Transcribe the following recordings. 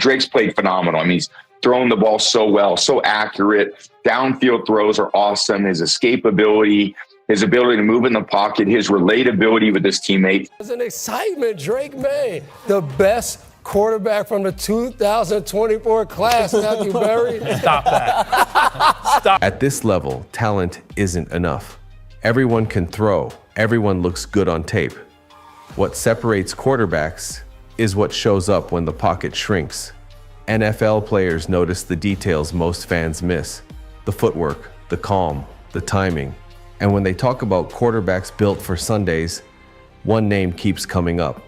Drake's played phenomenal. I mean, he's thrown the ball so well, so accurate. Downfield throws are awesome. His escapability, his ability to move in the pocket, his relatability with his teammates. It's an excitement. Drake Maye, the best quarterback from the 2024 class, Matthew Berry. Stop that. Stop. At this level, talent isn't enough. Everyone can throw. Everyone looks good on tape. What separates quarterbacks is what shows up when the pocket shrinks. NFL players notice the details most fans miss: the footwork, the calm, the timing. And when they talk about quarterbacks built for Sundays, one name keeps coming up: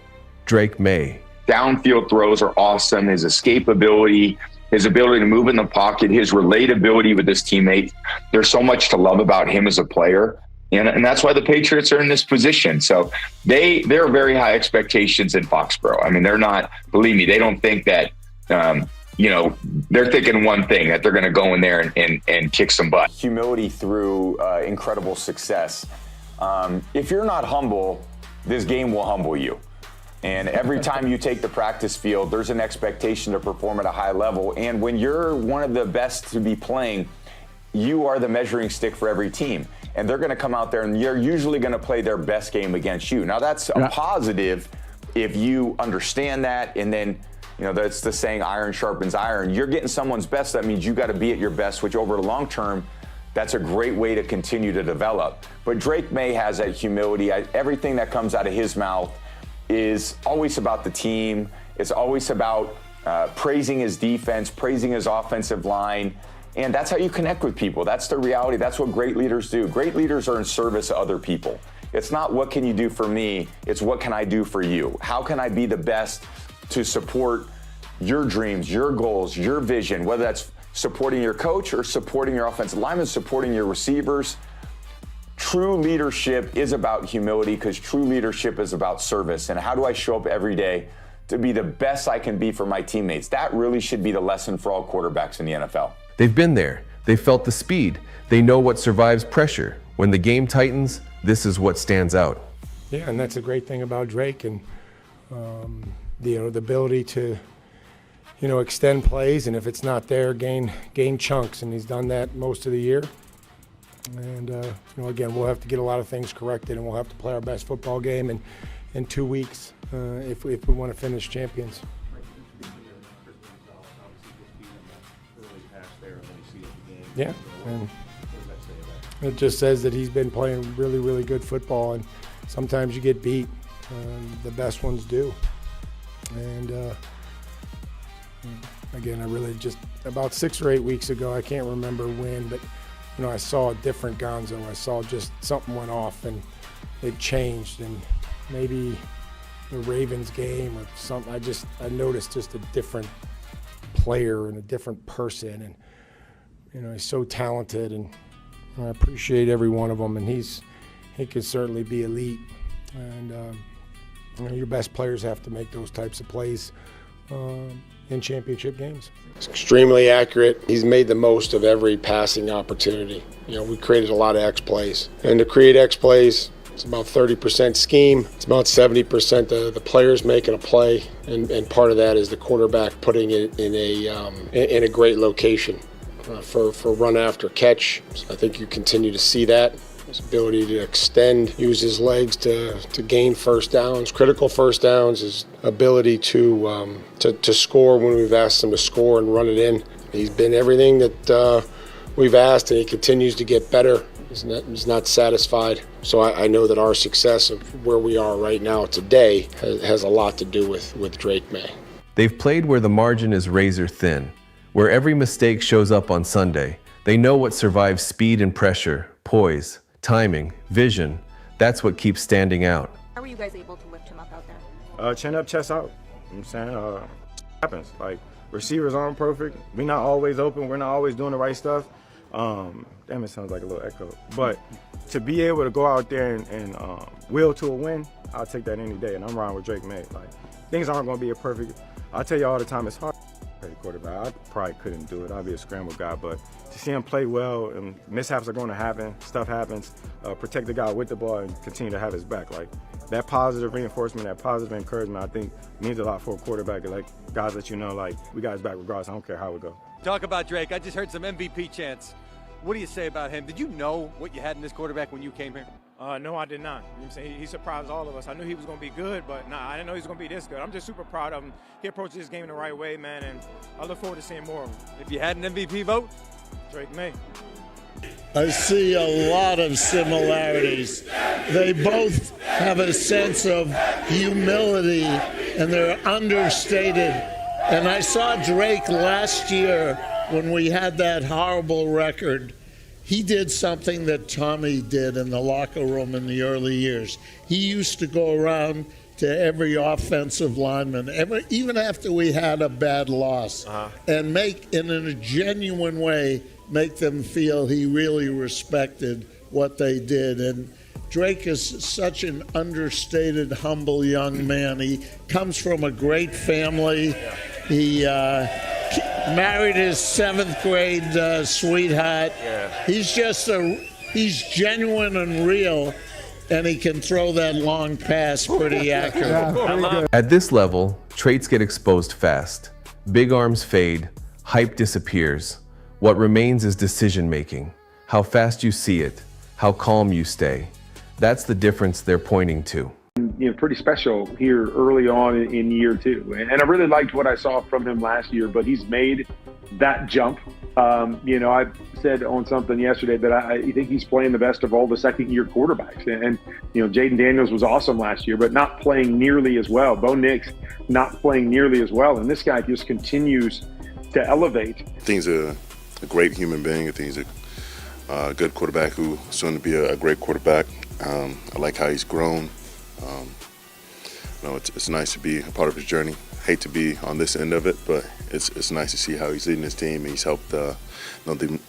Drake Maye. Downfield throws are awesome. His escapability, his ability to move in the pocket, his relatability with his teammates. There's so much to love about him as a player. And that's why the Patriots are in this position. So there are very high expectations in Foxborough. I mean, they're not, believe me, they don't think that, they're thinking one thing, that they're going to go in there and kick some butt. Humility through incredible success. If you're not humble, this game will humble you. And every time you take the practice field, there's an expectation to perform at a high level. And when you're one of the best to be playing, you are the measuring stick for every team. And they're going to come out there and you're usually going to play their best game against you. Now, that's a positive if you understand that. And then, that's the saying, iron sharpens iron. You're getting someone's best. That means you got to be at your best, which over the long term, that's a great way to continue to develop. But Drake Maye has that humility. Everything that comes out of his mouth is always about the team. It's always about praising his defense, praising his offensive line. And that's how you connect with people. That's the reality. That's what great leaders do. Great leaders are in service of other people. It's not what can you do for me, it's what can I do for you? How can I be the best to support your dreams, your goals, your vision, whether that's supporting your coach or supporting your offensive lineman, supporting your receivers. True leadership is about humility, because true leadership is about service. And how do I show up every day to be the best I can be for my teammates? That really should be the lesson for all quarterbacks in the NFL. They've been there. They've felt the speed. They know what survives pressure. When the game tightens, this is what stands out. Yeah, and that's a great thing about Drake, and the ability to extend plays, and if it's not there, gain chunks, and he's done that most of the year. And again, we'll have to get a lot of things corrected, and we'll have to play our best football game in 2 weeks if we want to finish champions. Yeah, and it just says that he's been playing really, really good football, and sometimes you get beat. The best ones do. And again, I really just, about 6 or 8 weeks ago, I can't remember when, but I saw a different Gonzo. I saw just something went off and it changed, and maybe the Ravens game or something. I noticed just a different player and a different person, and he's so talented, and I appreciate every one of them, and he could certainly be elite. And your best players have to make those types of plays in championship games. He's extremely accurate. He's made the most of every passing opportunity. We created a lot of X plays, and to create X plays, it's about 30% scheme. It's about 70% the players making a play, and part of that is the quarterback putting it in a great location. For run after catch. So I think you continue to see that. His ability to extend, use his legs to gain first downs, critical first downs, his ability to score when we've asked him to score and run it in. He's been everything that we've asked, and he continues to get better. He's not satisfied. So I know that our success of where we are right now today has a lot to do with Drake Maye. They've played where the margin is razor thin, where every mistake shows up on Sunday. They know what survives speed and pressure, poise, timing, vision. That's what keeps standing out. How were you guys able to lift him up out there? Chin up, chest out. I'm saying, happens. Like, receivers aren't perfect. We're not always open. We're not always doing the right stuff. Damn, it sounds like a little echo. But to be able to go out there and will to a win, I'll take that any day. And I'm riding with Drake Maye. Like, things aren't going to be a perfect. I tell you all the time, it's hard. Quarterback, I probably couldn't do it. I'd be a scramble guy, but to see him play well, and mishaps are going to happen, stuff happens, protect the guy with the ball and continue to have his back. Like, that positive reinforcement, that positive encouragement, I think means a lot for a quarterback. Like, guys let you know, like, we got his back regardless. I don't care how it goes. Talk about Drake. I just heard some MVP chants. What do you say about him? Did you know what you had in this quarterback when you came here? No, I did not. You know what I'm saying? He surprised all of us. I knew he was going to be good, but I didn't know he was going to be this good. I'm just super proud of him. He approached this game in the right way, man, and I look forward to seeing more of him. If you had an MVP vote? Drake Maye. I see a lot of similarities. They both have a sense of humility, and they're understated. And I saw Drake last year when we had that horrible record. He did something that Tommy did in the locker room in the early years. He used to go around to every offensive lineman, even after we had a bad loss, and make, in a genuine way, make them feel he really respected what they did. And Drake is such an understated, humble young man. He comes from a great family. He married his 7th grade sweetheart. He's genuine and real, and he can throw that long pass pretty accurate. At this level, traits get exposed fast. Big arms fade, hype disappears. What remains is decision making, how fast you see it, how calm you stay. That's the difference they're pointing to. Pretty special here early on in year 2. And I really liked what I saw from him last year, but he's made that jump. I said on something yesterday that I think he's playing the best of all the second-year quarterbacks. And Jaden Daniels was awesome last year, but not playing nearly as well. Bo Nix not playing nearly as well. And this guy just continues to elevate. I think he's a great human being. I think he's a good quarterback who's soon to be a great quarterback. I like how he's grown. It's nice to be a part of his journey. Hate to be on this end of it, but it's nice to see how he's leading his team, and he's helped them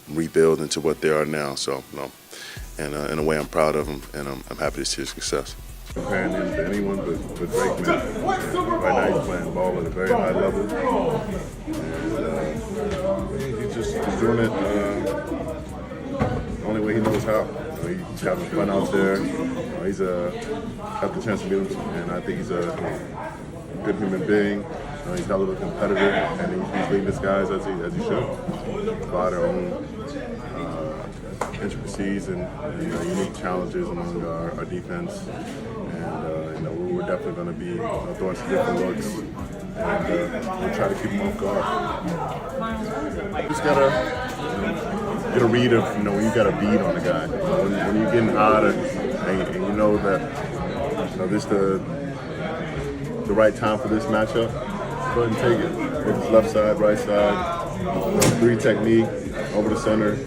rebuild into what they are now. So, and in a way, I'm proud of him, and I'm happy to see his success. Comparing him to anyone but Drake Maye. Right now, he's playing ball at a very high level, and he's just doing it the only way he knows how. He's having fun out there. He's got the chance to meet him, and I think he's a good human being. He's not a little competitive, and he's leading his guys as he should. By their own intricacies and unique challenges among our defense, and we're definitely going to be throwing some different looks, and we'll try to keep them off guard. Just gotta get a read of when you got a bead on the guy. When you're getting hot, and you know that this the right time for this matchup, go ahead and take it. It's left side, right side, 3 technique, over the center.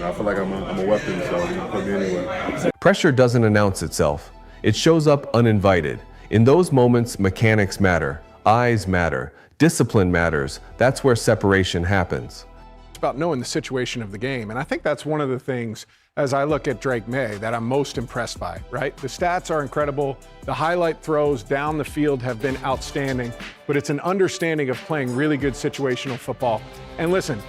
I feel like I'm a weapon, so you can put me anywhere. Pressure doesn't announce itself. It shows up uninvited. In those moments, mechanics matter, eyes matter, discipline matters. That's where separation happens. It's about knowing the situation of the game, and I think that's one of the things as I look at Drake Maye that I'm most impressed by, right? The stats are incredible. The highlight throws down the field have been outstanding, but it's an understanding of playing really good situational football. And listen,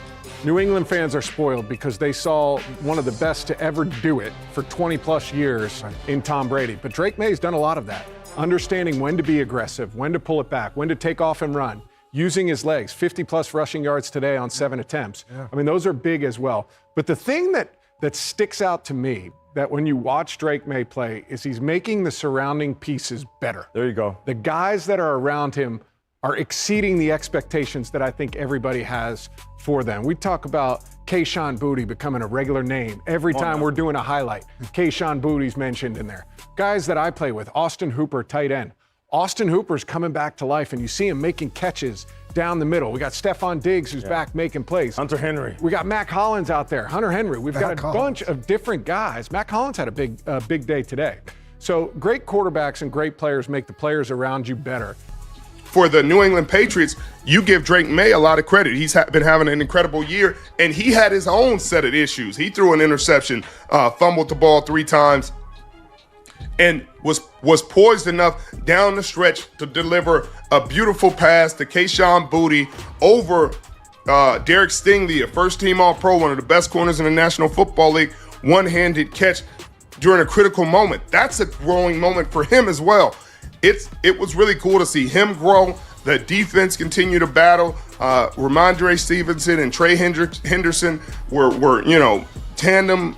New England fans are spoiled because they saw one of the best to ever do it for 20 plus years in Tom Brady. But Drake Maye's done a lot of that. Understanding when to be aggressive, when to pull it back, when to take off and run, using his legs, 50 plus rushing yards today on 7 attempts. Yeah. I mean, those are big as well. But the thing that sticks out to me, that when you watch Drake Maye play, is he's making the surrounding pieces better. There you go. The guys that are around him are exceeding the expectations that I think everybody has for them. We talk about Kayshon Boutte becoming a regular name. Every time we're doing a highlight, Kayshon Boutte's mentioned in there. Guys that I play with, Austin Hooper, tight end. Austin Hooper's coming back to life, and you see him making catches down the middle. We got Stephon Diggs, who's back making plays. Hunter Henry. We got Mac Hollins out there. Hunter Henry. We've got a bunch of different guys. Mac Hollins had a big day today. So great quarterbacks and great players make the players around you better. For the New England Patriots, you give Drake Maye a lot of credit. He's been having an incredible year, and he had his own set of issues. He threw an interception, fumbled the ball 3 times, and was poised enough down the stretch to deliver a beautiful pass to Kayshon Boutte over Derek Stingley, a first-team All-Pro, one of the best corners in the National Football League, one-handed catch. during a critical moment. That's a growing moment for him as well. It was really cool to see him grow, the defense continue to battle. Ramondre Stevenson and Trey Henderson were tandem,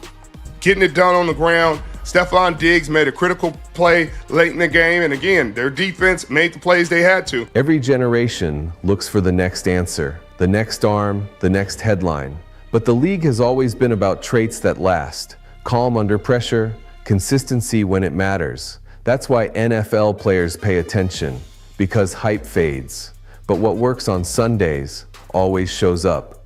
getting it done on the ground. Stephon Diggs made a critical play late in the game, and again, their defense made the plays they had to. Every generation looks for the next answer, the next arm, the next headline. But the league has always been about traits that last. Calm under pressure, consistency when it matters. That's why NFL players pay attention, because hype fades. But what works on Sundays always shows up.